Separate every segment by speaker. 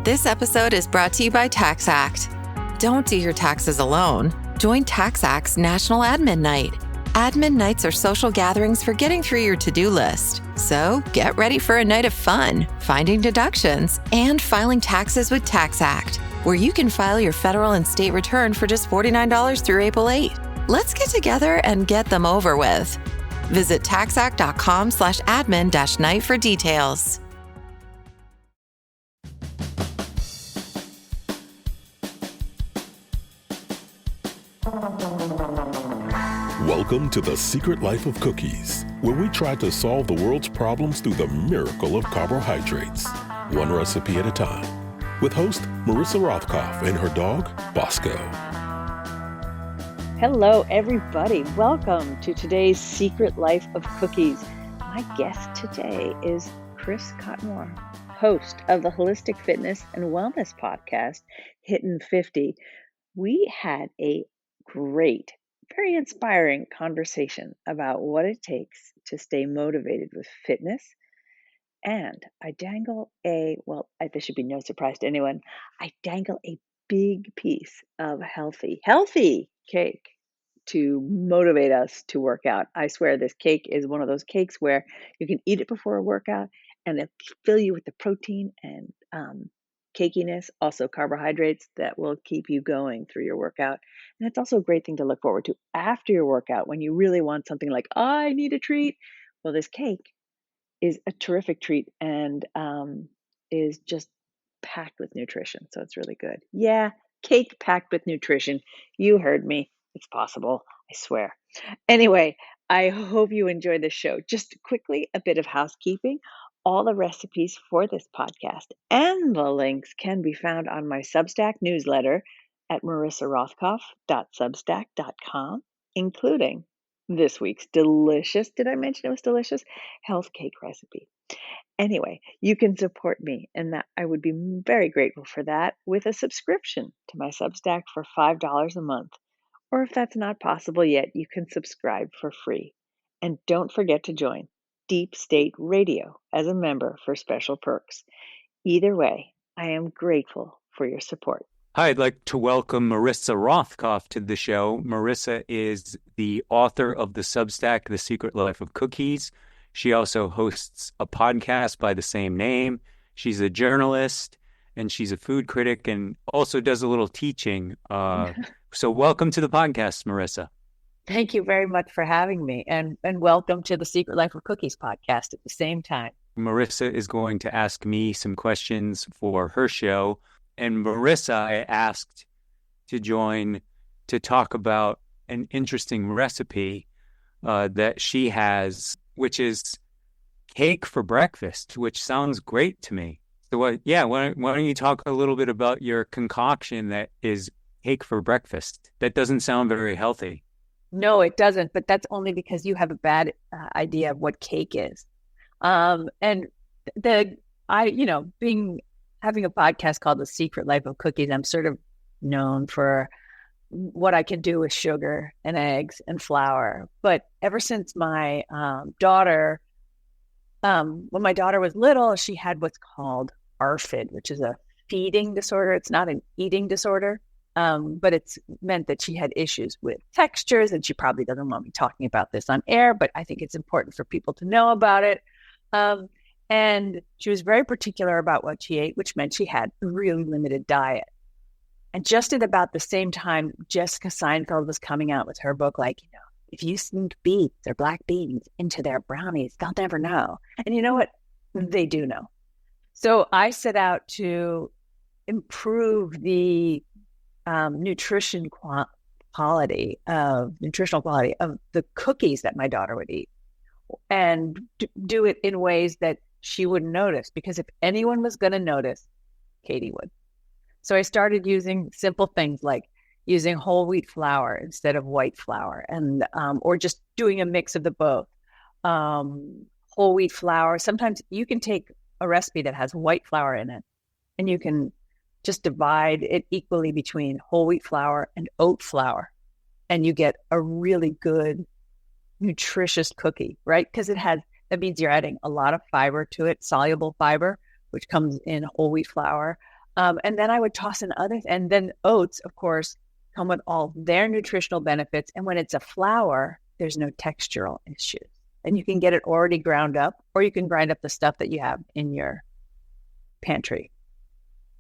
Speaker 1: This episode is brought to you by TaxAct. Don't do your taxes alone. Join TaxAct's National Admin Night. Admin nights are social gatherings for getting through your to-do list. So get ready for a night of fun, finding deductions, and filing taxes with TaxAct, where you can file your federal and state return for just $49 through April 8. Let's get together and get them over with. Visit taxact.com/admin-night for details.
Speaker 2: Welcome to The Secret Life of Cookies, where we try to solve the world's problems through the miracle of carbohydrates, one recipe at a time, with host Marissa Rothkopf and her dog, Bosco.
Speaker 3: Hello, everybody. Welcome to today's Secret Life of Cookies. My guest today is Chris Cotnoir, host of the Holistic Fitness and Wellness podcast, Hittin' 50. We had a great, very inspiring conversation about what it takes to stay motivated with fitness. And I dangle this should be no surprise to anyone, I dangle a big piece of healthy cake to motivate us to work out. I swear this cake is one of those cakes where you can eat it before a workout and it'll fill you with the protein and cakiness, also carbohydrates that will keep you going through your workout. And it's also a great thing to look forward to after your workout when you really want something like, I need a treat. Well, this cake is a terrific treat and is just packed with nutrition. So it's really good. Yeah, cake packed with nutrition. You heard me. It's possible, I swear. Anyway, I hope you enjoy the show. Just quickly, a bit of housekeeping. All the recipes for this podcast and the links can be found on my Substack newsletter at marissarothkopf.substack.com, including this week's delicious, did I mention it was delicious? Health cake recipe. Anyway, you can support me, and that I would be very grateful for that with a subscription to my Substack for $5 a month. Or if that's not possible yet, you can subscribe for free. And don't forget to join Deep State Radio as a member for special perks. Either way, I am grateful for your support.
Speaker 4: Hi, I'd like to welcome Marissa Rothkopf to the show. Marissa is the author of the Substack, The Secret Life of Cookies. She also hosts a podcast by the same name. She's a journalist and she's a food critic and also does a little teaching. So welcome to the podcast, Marissa.
Speaker 3: Thank you very much for having me, and welcome to the Secret Life of Cookies podcast at the same time.
Speaker 4: Marissa is going to ask me some questions for her show, and Marissa I asked to join to talk about an interesting recipe that she has, which is cake for breakfast, which sounds great to me. So why don't you talk a little bit about your concoction that is cake for breakfast? That doesn't sound very healthy.
Speaker 3: No, it doesn't, but that's only because you have a bad idea of what cake is. And having a podcast called The Secret Life of Cookies, I'm sort of known for what I can do with sugar and eggs and flour. But ever since my daughter, when my daughter was little, she had what's called ARFID, which is a feeding disorder. It's not an eating disorder. But it's meant that she had issues with textures, and she probably doesn't want me talking about this on air, but I think it's important for people to know about it. And she was very particular about what she ate, which meant she had a really limited diet. And just at about the same time, Jessica Seinfeld was coming out with her book, if you sneak beets or black beans into their brownies, they'll never know. And you know what? They do know. So I set out to improve the nutritional quality of the cookies that my daughter would eat, and do it in ways that she wouldn't notice, because if anyone was going to notice, Katie would. So I started using simple things like using whole wheat flour instead of white flour, and or just doing a mix of the both. Whole wheat flour. Sometimes you can take a recipe that has white flour in it, and you can just divide it equally between whole wheat flour and oat flour, and you get a really good, nutritious cookie, right? Because that means you're adding a lot of fiber to it, soluble fiber, which comes in whole wheat flour. And then I would toss in others. And then oats, of course, come with all their nutritional benefits. And when it's a flour, there's no textural issues. And you can get it already ground up, or you can grind up the stuff that you have in your pantry.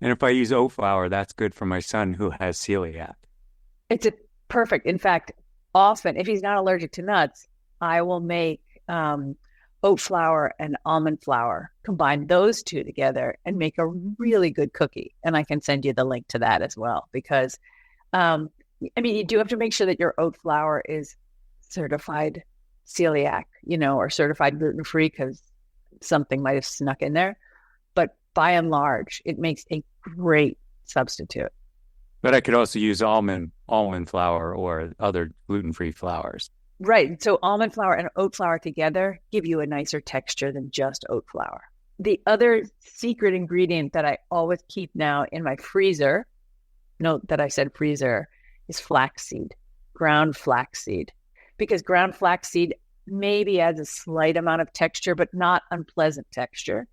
Speaker 4: And if I use oat flour, that's good for my son who has celiac.
Speaker 3: It's perfect. In fact, often, if he's not allergic to nuts, I will make oat flour and almond flour, combine those two together and make a really good cookie. And I can send you the link to that as well, because you do have to make sure that your oat flour is certified celiac, or certified gluten-free, because something might have snuck in there. But by and large, it makes a great substitute.
Speaker 4: But I could also use almond flour or other gluten-free flours.
Speaker 3: Right. So almond flour and oat flour together give you a nicer texture than just oat flour. The other secret ingredient that I always keep now in my freezer, note that I said freezer, is flaxseed, ground flaxseed. Because ground flaxseed maybe adds a slight amount of texture, but not unpleasant texture.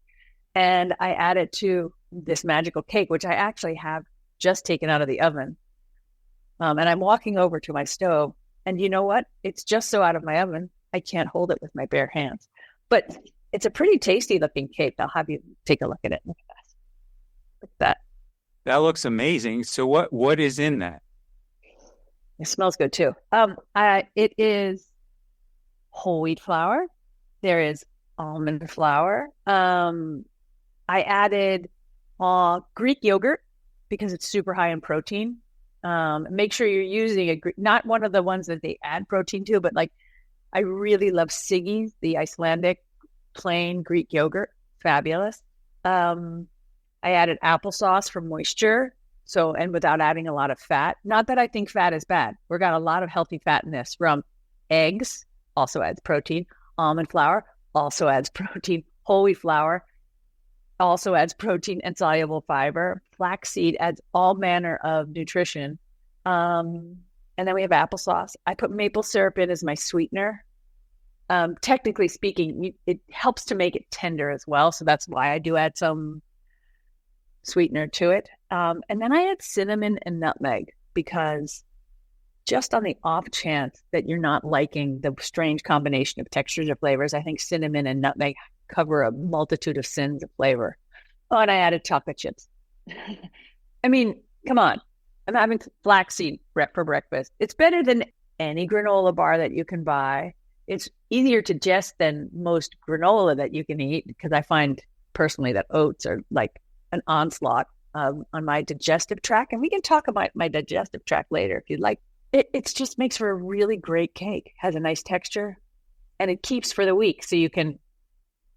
Speaker 3: And I add it to this magical cake, which I actually have just taken out of the oven. And I'm walking over to my stove. And you know what? It's just so out of my oven, I can't hold it with my bare hands. But it's a pretty tasty looking cake. I'll have you take a look at it. Look at that. Look at that.
Speaker 4: That looks amazing. So what is in that?
Speaker 3: It smells good too. It is whole wheat flour. There is almond flour. I added Greek yogurt because it's super high in protein. Make sure you're using not one of the ones that they add protein to, but like I really love Siggy's, the Icelandic plain Greek yogurt. Fabulous. I added applesauce for moisture. So, and without adding a lot of fat. Not that I think fat is bad. We've got a lot of healthy fat in this from eggs, also adds protein. Almond flour also adds protein. Whole wheat flour also adds protein and soluble fiber. Flaxseed adds all manner of nutrition. And then we have applesauce. I put maple syrup in as my sweetener. Technically speaking, it helps to make it tender as well. So that's why I do add some sweetener to it. And then I add cinnamon and nutmeg, because just on the off chance that you're not liking the strange combination of textures or flavors, I think cinnamon and nutmeg cover a multitude of sins of flavor. Oh, and I added chocolate chips. I mean, come on. I'm having flaxseed for breakfast. It's better than any granola bar that you can buy. It's easier to digest than most granola that you can eat, because I find personally that oats are like an onslaught on my digestive tract. And we can talk about my digestive tract later if you'd like. It just makes for a really great cake. Has a nice texture, and it keeps for the week. So you can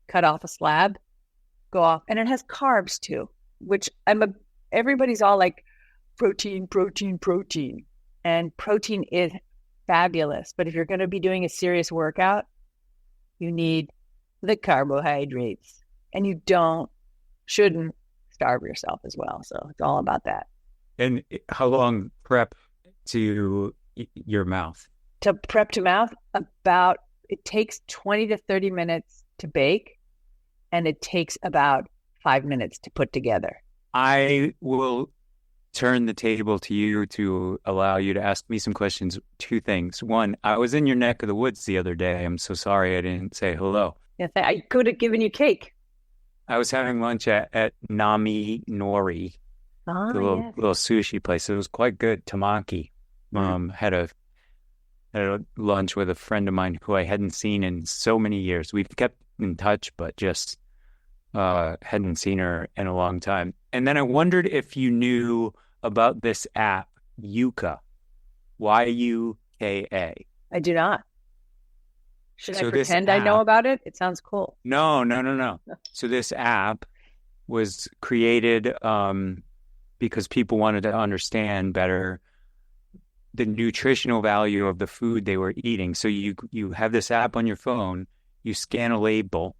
Speaker 3: cut off a slab, go off, and it has carbs too, which everybody's all like protein, protein, protein. And protein is fabulous. But if you're going to be doing a serious workout, you need the carbohydrates, and you shouldn't starve yourself as well. So it's all about that.
Speaker 4: And how long prep to your mouth?
Speaker 3: To prep to mouth, it takes 20 to 30 minutes to bake, and it takes about 5 minutes to put together.
Speaker 4: I will turn the table to you to allow you to ask me some questions. Two things. One, I was in your neck of the woods the other day. I'm so sorry I didn't say hello.
Speaker 3: Yes, I could have given you cake.
Speaker 4: I was having lunch at Nami Nori, the little sushi place. It was quite good. Tamaki. Had a lunch with a friend of mine who I hadn't seen in so many years. We've kept in touch, but just hadn't seen her in a long time. And then I wondered if you knew about this app, Yuka, Yuka.
Speaker 3: I do not. Should I pretend I know about it? It sounds cool.
Speaker 4: No. So this app was created because people wanted to understand better the nutritional value of the food they were eating. So you have this app on your phone, you scan a label,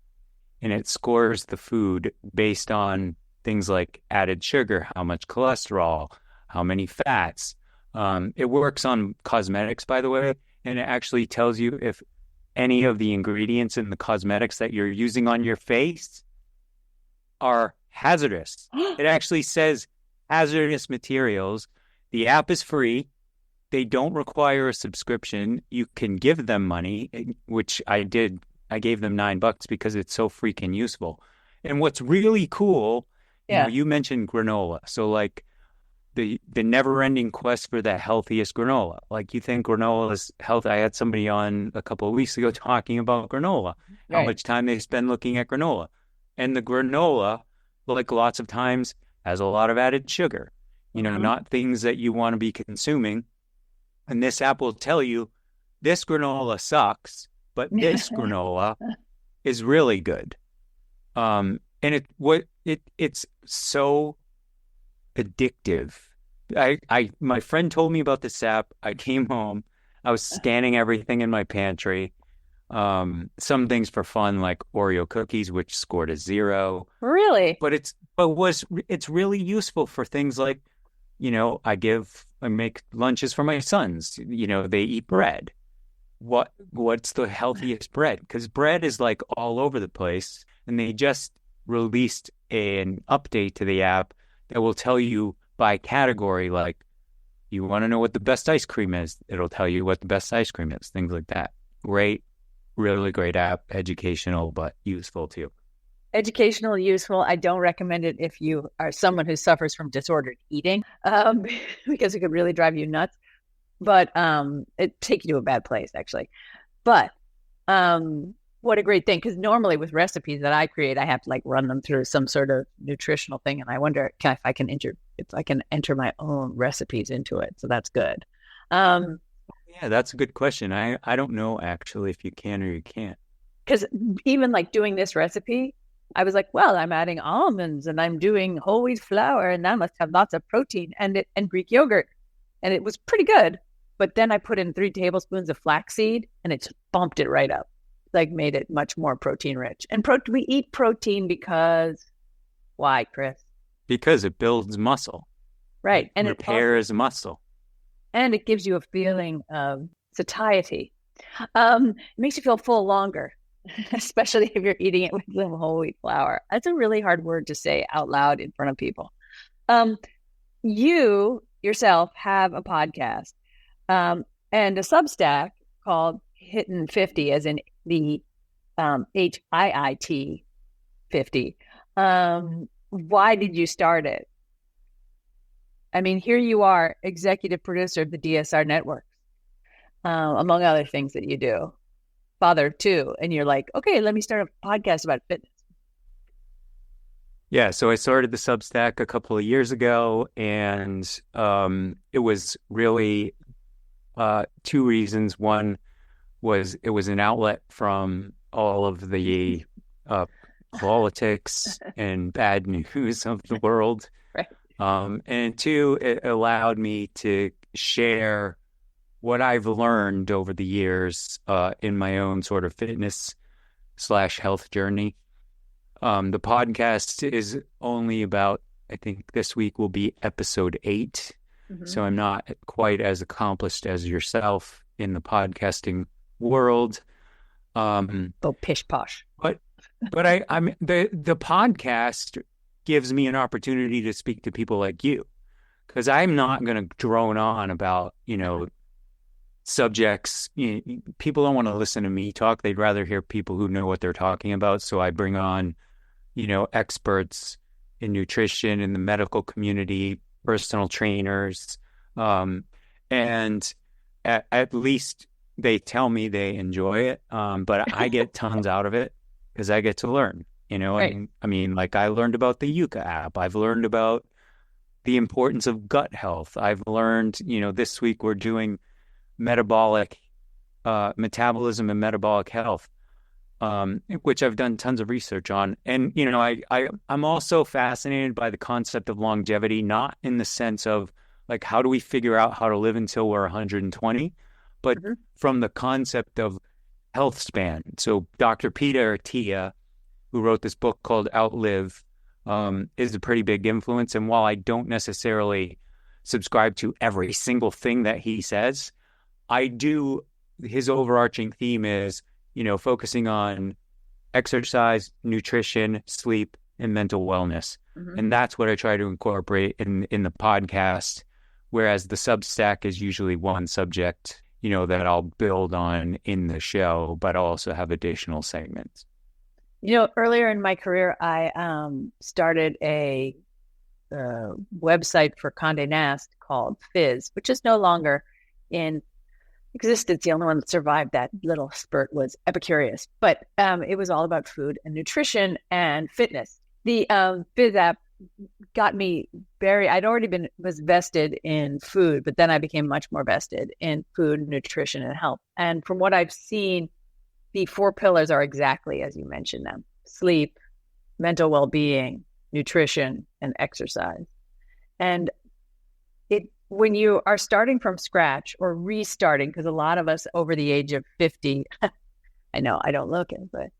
Speaker 4: and it scores the food based on things like added sugar, how much cholesterol, how many fats. It works on cosmetics, by the way, and it actually tells you if any of the ingredients in the cosmetics that you're using on your face are hazardous. It actually says hazardous materials. The app is free. They don't require a subscription. You can give them money, which I did. I gave them $9 because it's so freaking useful. And what's really cool, you mentioned granola. So like the never-ending quest for the healthiest granola. Like you think granola is healthy. I had somebody on a couple of weeks ago talking about granola, how much time they spend looking at granola. And the granola, like lots of times, has a lot of added sugar, not things that you want to be consuming. And this app will tell you, this granola sucks, but this granola is really good. And it's so addictive. My friend told me about this app. I came home. I was scanning everything in my pantry. Some things for fun, like Oreo cookies, which scored a 0.
Speaker 3: Really?
Speaker 4: But it's really useful for things like, I make lunches for my sons. They eat bread. What's the healthiest bread? Because bread is like all over the place, and they just released an update to the app that will tell you by category, like, you want to know what the best ice cream is, it'll tell you what the best ice cream is, things like that. Great, really great app, educational, but useful too.
Speaker 3: Educational, useful. I don't recommend it if you are someone who suffers from disordered eating, because it could really drive you nuts. But it take you to a bad place, actually. But what a great thing, because normally with recipes that I create, I have to like run them through some sort of nutritional thing, and I wonder if I can enter my own recipes into it. So that's good.
Speaker 4: Yeah, that's a good question. I don't know actually if you can or you can't.
Speaker 3: Because even like doing this recipe, I was like, well, I'm adding almonds and I'm doing whole wheat flour, and that must have lots of protein and Greek yogurt, and it was pretty good. But then I put in 3 tablespoons of flaxseed, and it just bumped it right up, like made it much more protein rich. And we eat protein because why, Chris?
Speaker 4: Because it builds muscle,
Speaker 3: right? And
Speaker 4: it repairs muscle,
Speaker 3: and it gives you a feeling of satiety. It makes you feel full longer. Especially if you're eating it with some whole wheat flour. That's a really hard word to say out loud in front of people. You yourself have a podcast and a Substack called Hittin' 50, as in the HIIT 50. Why did you start it? I mean, here you are, executive producer of the DSR Network, among other things that you do. Father too, and you're like, okay, let me start a podcast about fitness.
Speaker 4: Yeah, so I started the Substack a couple of years ago, and it was really 2 reasons. One was it was an outlet from all of the politics and bad news of the world,
Speaker 3: right?
Speaker 4: And 2, it allowed me to share what I've learned over the years in my own sort of fitness/health journey. The podcast is only about, I think this week will be episode 8. Mm-hmm. So I'm not quite as accomplished as yourself in the podcasting world.
Speaker 3: Pish posh.
Speaker 4: But I'm the podcast gives me an opportunity to speak to people like you, because I'm not going to drone on about, subjects. People don't want to listen to me talk. They'd rather hear people who know what they're talking about. So I bring on, experts in nutrition, in the medical community, personal trainers. And at least they tell me they enjoy it. But I get tons out of it because I get to learn,
Speaker 3: Right.
Speaker 4: I mean, like I learned about the Yucca app. I've learned about the importance of gut health. I've learned, this week we're doing metabolic metabolism and metabolic health, which I've done tons of research on. And I'm also fascinated by the concept of longevity, not in the sense of like how do we figure out how to live until we're 120, but mm-hmm. from the concept of health span. So Dr. Peter Attia, who wrote this book called Outlive, is a pretty big influence. And while I don't necessarily subscribe to every single thing that he says, I do. His overarching theme is, focusing on exercise, nutrition, sleep, and mental wellness.
Speaker 3: Mm-hmm.
Speaker 4: And that's what I try to incorporate in the podcast, whereas the Substack is usually one subject, that I'll build on in the show, but I'll also have additional segments.
Speaker 3: Earlier in my career, I started a website for Condé Nast called Fizz, which is no longer in existence. The only one that survived that little spurt was Epicurious, but it was all about food and nutrition and fitness. The Fizz app got me I'd already was vested in food, but then I became much more vested in food, nutrition, and health. And from what I've seen, the 4 pillars are exactly as you mentioned them: sleep, mental well-being, nutrition, and exercise. And when you are starting from scratch or restarting, because a lot of us over the age of 50, I know I don't look it, but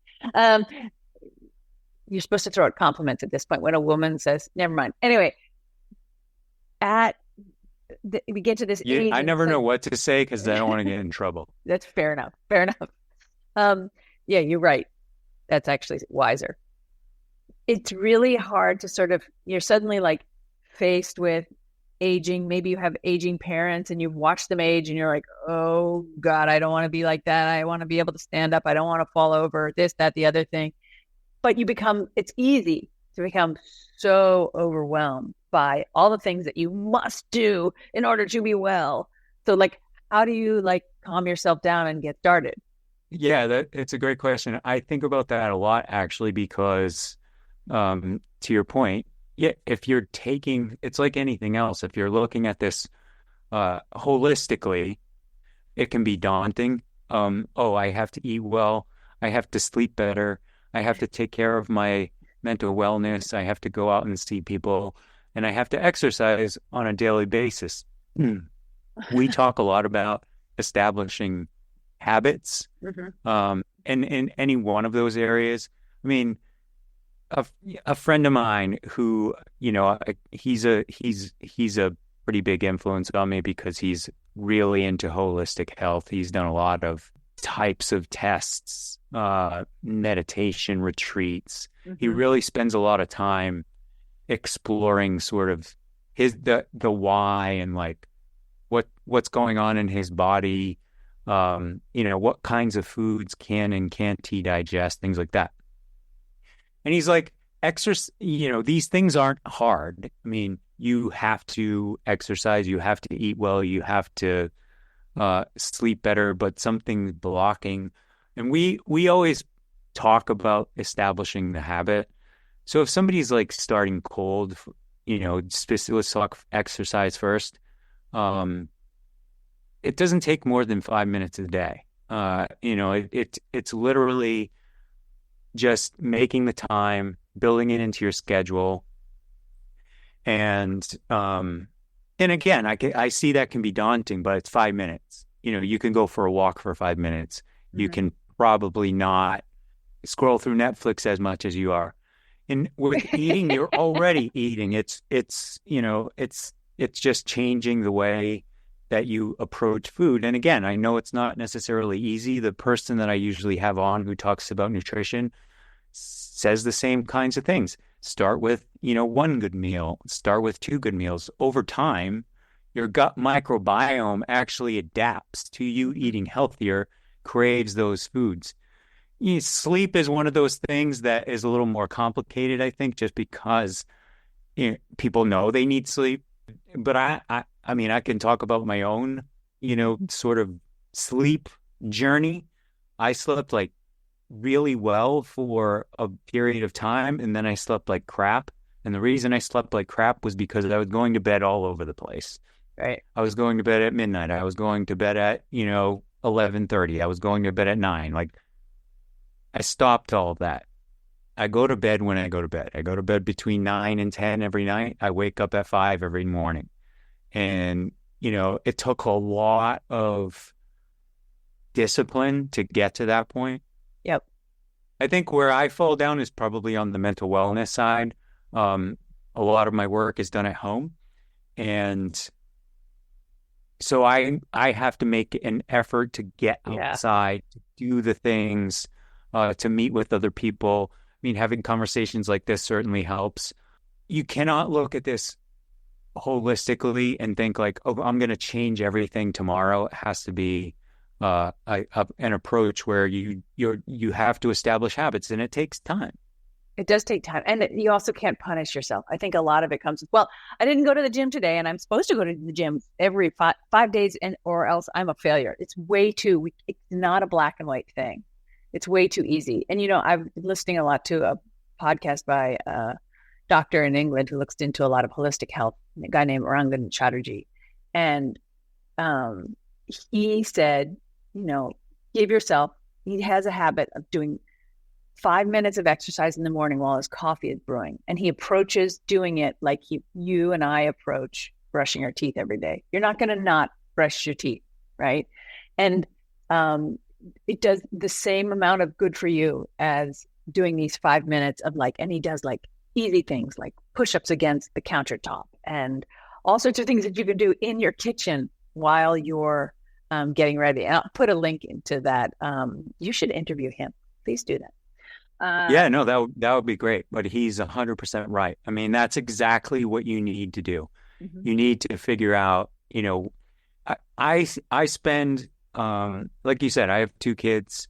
Speaker 3: you're supposed to throw out compliments at this point when a woman says, never mind. Anyway, we get to this age.
Speaker 4: I never know what to say because I don't want to get in trouble.
Speaker 3: That's fair enough. Fair enough. Yeah, you're right. That's actually wiser. It's really hard to you're suddenly like faced with aging. Maybe you have aging parents and you've watched them age and you're like, oh God, I don't want to be like that. I want to be able to stand up. I don't want to fall over, this, that, the other thing. But it's easy to become so overwhelmed by all the things that you must do in order to be well. So how do you calm yourself down and get started?
Speaker 4: Yeah, it's a great question. I think about that a lot actually, because to your point, if you're it's like anything else. If you're looking at this holistically, it can be daunting. I have to eat well. I have to sleep better. I have to take care of my mental wellness. I have to go out and see people, and I have to exercise on a daily basis. We talk a lot about establishing habits, and in any one of those areas. I mean, a friend of mine who, he's a pretty big influence on me because he's really into holistic health. He's done a lot of types of tests, meditation retreats. He really spends a lot of time exploring sort of the why and what's going on in his body, what kinds of foods can and can't he digest, things like that. And he's like, these things aren't hard. I mean, you have to exercise, you have to eat well, you have to sleep better, but something's blocking. And we always talk about establishing the habit. So if somebody's starting cold, let's talk exercise first. It doesn't take more than 5 minutes a day. It's literally just making the time, building it into your schedule. And again, I see that can be daunting, but it's 5 minutes. You can go for a walk for 5 minutes. You can probably not scroll through Netflix as much as you are. And with eating, you're already eating. It's just changing the way that you approach food. And again, I know it's not necessarily easy. The person that I usually have on who talks about nutrition says the same kinds of things. Start with, 1 good meal. Start with 2 good meals. Over time, your gut microbiome actually adapts to you eating healthier, craves those foods. Sleep is one of those things that is a little more complicated, I think, just because people know they need sleep. But I mean, I can talk about my own, sort of sleep journey. I slept really well for a period of time, and then I slept like crap. And the reason I slept like crap was because I was going to bed all over the place.
Speaker 3: Right.
Speaker 4: I was going to bed at midnight. I was going to bed at, 11:30. I was going to bed at 9. I stopped all of that. I go to bed when I go to bed. I go to bed between 9 and 10 every night. I wake up at 5 every morning. And, it took a lot of discipline to get to that point.
Speaker 3: Yep.
Speaker 4: I think where I fall down is probably on the mental wellness side. A lot of my work is done at home. And so I have to make an effort to get outside, to do the things, to meet with other people. mean, having conversations like this certainly helps. You cannot look at this holistically and think like, oh, I'm going to change everything tomorrow. It has to be an approach where you have to establish habits, and it takes time.
Speaker 3: It does take time. And you also can't punish yourself. I think a lot of it comes, well, I didn't go to the gym today and I'm supposed to go to the gym every 5 days or else I'm a failure. It's it's not a black and white thing. It's way too easy. And, I've been listening a lot to a podcast by a doctor in England who looks into a lot of holistic health, a guy named Rangan Chatterjee. And he said, give yourself, he has a habit of doing 5 minutes of exercise in the morning while his coffee is brewing. And he approaches doing it like you and I approach brushing our teeth every day. You're not going to not brush your teeth, right? And it does the same amount of good for you as doing these 5 minutes of and he does easy things like push-ups against the countertop and all sorts of things that you can do in your kitchen while you're getting ready. And I'll put a link into that. You should interview him. Please do that.
Speaker 4: Yeah, no, that would be great. But he's 100% right. I mean, that's exactly what you need to do. Mm-hmm. You need to figure out, I spend, like you said, I have 2 kids.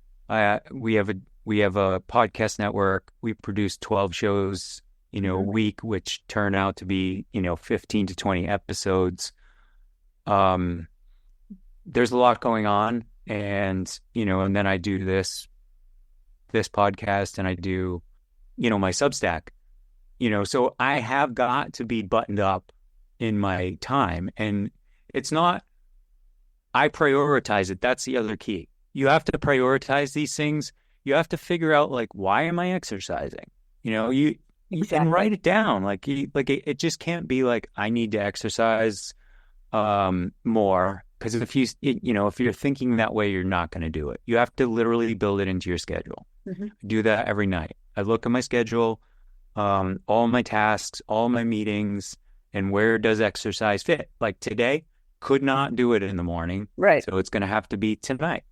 Speaker 4: We have a podcast network. We produce 12 shows, a week, which turn out to be, 15 to 20 episodes. There's a lot going on, and then I do this podcast, and I do, my Substack, so I have got to be buttoned up in my time, and it's not, I prioritize it. That's the other key. You have to prioritize these things. You have to figure out why am I exercising? You can write it down. It just can't be I need to exercise more, because if you're thinking that way, you're not going to do it. You have to literally build it into your schedule. Mm-hmm. Do that every night. I look at my schedule, all my tasks, all my meetings, and where does exercise fit? Like today, could not do it in the morning.
Speaker 3: Right.
Speaker 4: So it's going to have to be tonight.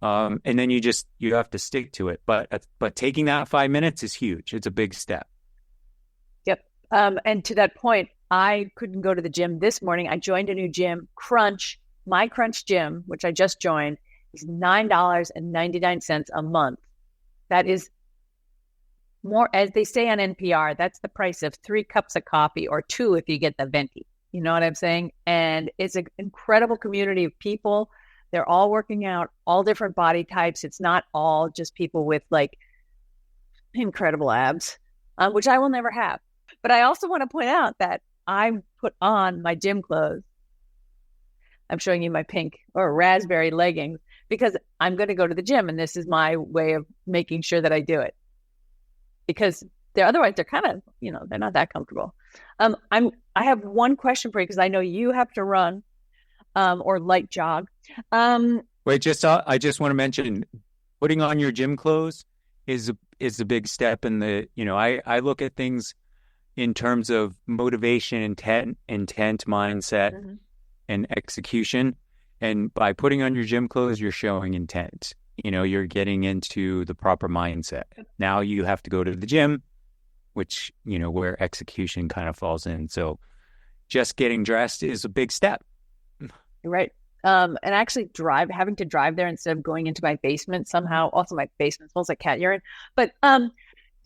Speaker 4: And then you have to stick to it. But taking that 5 minutes is huge. It's a big step.
Speaker 3: Yep. And to that point, I couldn't go to the gym this morning. I joined a new gym, Crunch. My Crunch gym, which I just joined, is $9.99 a month. That is more, as they say on NPR, that's the price of 3 cups of coffee, or 2 if you get the venti. You know what I'm saying? And it's an incredible community of people. They're all working out, all different body types. It's not all just people with incredible abs, which I will never have. But I also want to point out that I put on my gym clothes. I'm showing you my pink or raspberry leggings because I'm going to go to the gym, and this is my way of making sure that I do it. Because otherwise they're kind of, they're not that comfortable. I have one question for you, because I know you have to run or light jog.
Speaker 4: Wait, I just want to mention, putting on your gym clothes is a big step in the, I look at things in terms of motivation, intent, mindset, mm-hmm. and execution. And by putting on your gym clothes, you're showing intent. You're getting into the proper mindset. Now you have to go to the gym, which, where execution kind of falls in. So just getting dressed is a big step.
Speaker 3: Right. And actually having to drive there instead of going into my basement somehow. Also, my basement smells like cat urine. But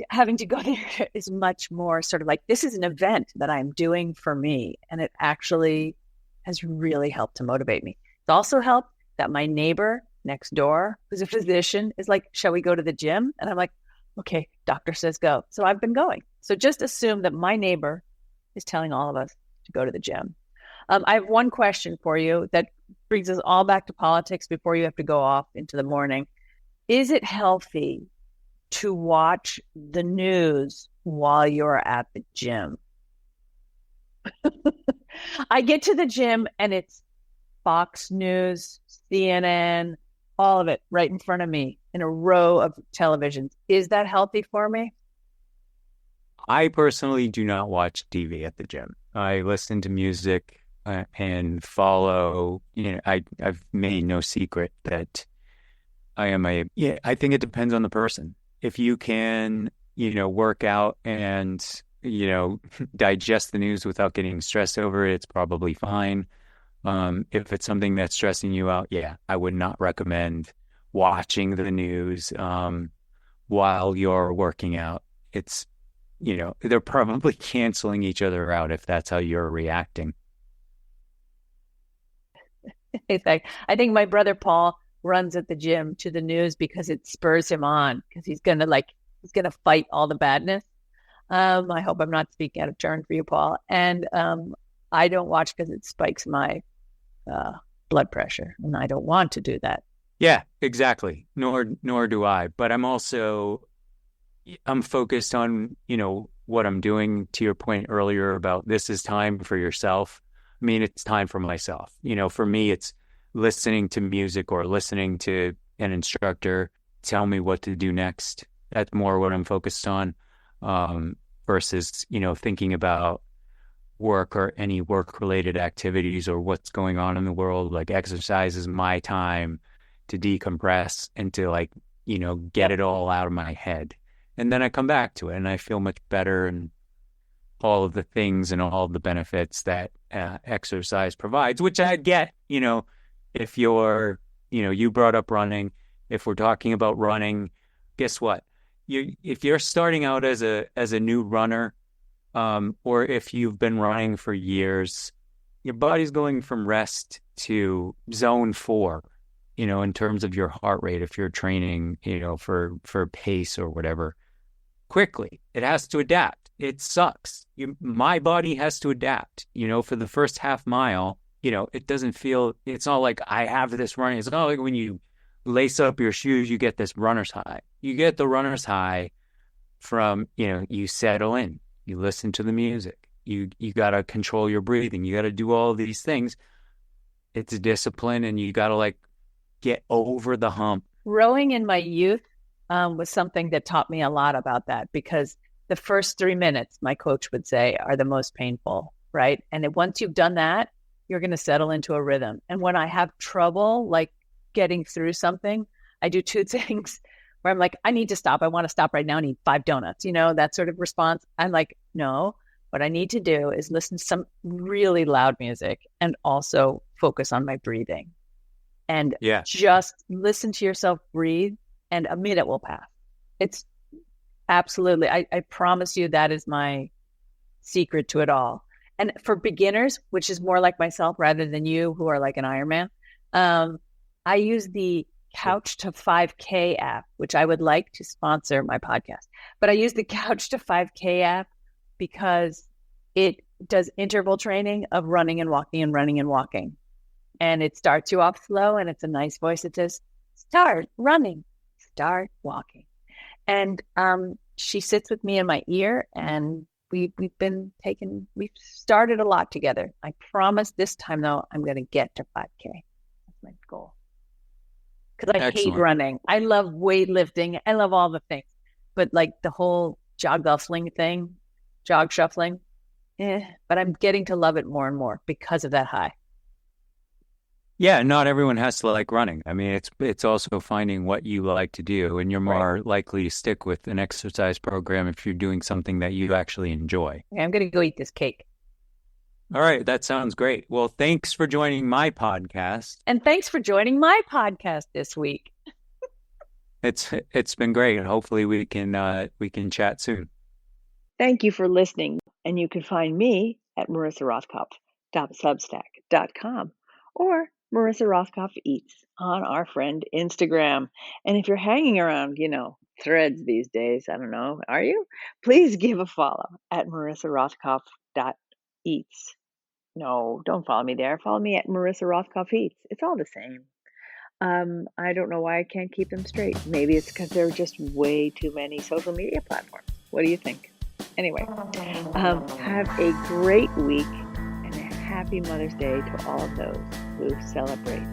Speaker 3: having to go there is much more sort of this is an event that I'm doing for me. And it actually has really helped to motivate me. It's also helped that my neighbor next door, who's a physician, is like, shall we go to the gym? And I'm like, okay, doctor says go. So I've been going. So just assume that my neighbor is telling all of us to go to the gym. I have one question for you that brings us all back to politics before you have to go off into the morning. Is it healthy to watch the news while you're at the gym? I get to the gym and it's Fox News, CNN, all of it right in front of me in a row of televisions. Is that healthy for me?
Speaker 4: I personally do not watch TV at the gym. I listen to music and follow. I've made no secret that I am I think it depends on the person. If you can, work out and, digest the news without getting stressed over it, it's probably fine. If it's something that's stressing you out, yeah, I would not recommend watching the news while you're working out. It's, they're probably canceling each other out if that's how you're reacting.
Speaker 3: I think my brother Paul runs at the gym to the news because it spurs him on, because he's gonna fight all the badness. I hope I'm not speaking out of turn for you, Paul. And I don't watch because it spikes my blood pressure, and I don't want to do that.
Speaker 4: Yeah, exactly. Nor do I. But I'm focused on, what I'm doing. To your point earlier about this is time for yourself. I mean, it's time for myself. For me, it's listening to music or listening to an instructor tell me what to do next. That's more what I'm focused on, versus, thinking about work or any work-related activities or what's going on in the world. Like, exercise is my time to decompress and to get it all out of my head. And then I come back to it and I feel much better, and all of the things and all of the benefits that exercise provides, which I get, if you're, you brought up running. If we're talking about running, guess what? If you're starting out as a new runner, or if you've been running for years, your body's going from rest to zone 4, in terms of your heart rate, if you're training, for pace or whatever, quickly. It has to adapt. It sucks. My body has to adapt, for the first half mile. It doesn't feel, it's not like I have this running. It's not like when you lace up your shoes, you get this runner's high. You get the runner's high from, you settle in, you listen to the music, you got to control your breathing. You got to do all of these things. It's a discipline, and you got to get over the hump.
Speaker 3: Rowing in my youth was something that taught me a lot about that, because the first 3 minutes, my coach would say, are the most painful, right? And once you've done that, you're going to settle into a rhythm. And when I have trouble, getting through something, I do 2 things where I'm like, I need to stop. I want to stop right now. I need 5 donuts, that sort of response. I'm like, no, what I need to do is listen to some really loud music and also focus on my breathing. And just listen to yourself breathe, and a minute will pass. It's absolutely, I promise you, that is my secret to it all. And for beginners, which is more like myself rather than you, who are like an Ironman, I use the Couch to 5K app, which I would like to sponsor my podcast. But I use the Couch to 5K app because it does interval training of running and walking and running and walking. And it starts you off slow, and it's a nice voice. It says, start running, start walking. And she sits with me in my ear, and we've started a lot together. I promise this time, though, I'm going to get to 5K. That's my goal. Because I hate running. I love weightlifting. I love all the things. But the whole jog shuffling, but I'm getting to love it more and more because of that high.
Speaker 4: Yeah, not everyone has to like running. I mean, it's also finding what you like to do, and you're more likely to stick with an exercise program if you're doing something that you actually enjoy.
Speaker 3: Okay, I'm going to go eat this cake.
Speaker 4: All right, that sounds great. Well, thanks for joining my podcast.
Speaker 3: And thanks for joining my podcast this week.
Speaker 4: It's been great. Hopefully we can chat soon.
Speaker 3: Thank you for listening. And you can find me at marissarothkopf.substack.com or Marissa Rothkopf Eats on our friend Instagram. And if you're hanging around, threads these days, I don't know, are you? Please give a follow at marissarothkopf.eats. No, don't follow me there. Follow me at Marissa Rothkopf Eats. It's all the same. I don't know why I can't keep them straight. Maybe it's because there are just way too many social media platforms. What do you think? Anyway, have a great week and a happy Mother's Day to all of those who celebrate.